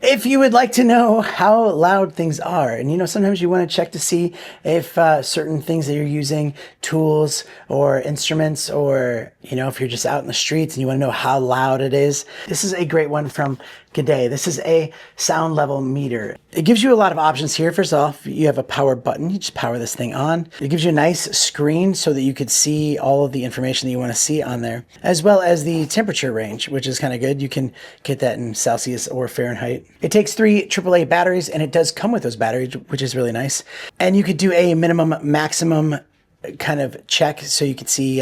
If you would like to know how loud things are, and you know, sometimes you want to check to see if certain things that you're using, tools or instruments, or you know, if you're just out in the streets and you want to know how loud it is, this is a great one from Gedaye. This is a sound level meter. It gives you a lot of options here. First off, you have a power button. You just power this thing on. It gives you a nice screen so that you could see all of the information that you want to see on there, as well as the temperature range, which is kind of good. You can get that in Celsius or Fahrenheit. It takes 3 AAA batteries, and it does come with those batteries, which is really nice. And you could do a minimum maximum kind of check, so you can see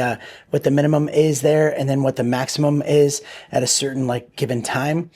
what the minimum is there and then what the maximum is at a certain like given time.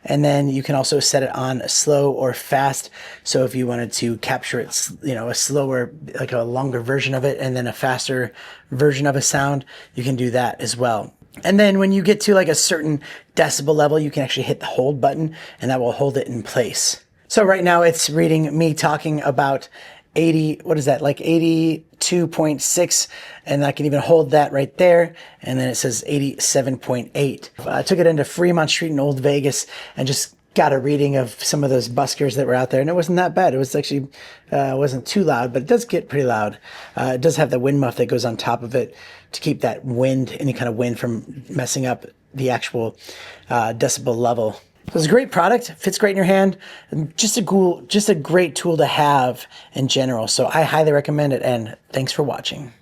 And then you can also set it on slow or fast. So if you wanted to capture it, you know, a slower, like a longer version of it, and then a faster version of a sound, you can do that as well. And then when you get to like a certain decibel level, you can actually hit the hold button and that will hold it in place. So right now it's reading me talking about 80, what is that, like 82.6, and I can even hold that right there, and then it says 87.8. I took it into Fremont Street in Old Vegas and just got a reading of some of those buskers that were out there, and it wasn't that bad. It was actually, wasn't too loud, but it does get pretty loud. It does have the wind muff that goes on top of it to keep that wind, any kind of wind, from messing up the actual decibel level. So it's a great product, fits great in your hand, just a great tool to have in general. So I highly recommend it, and thanks for watching.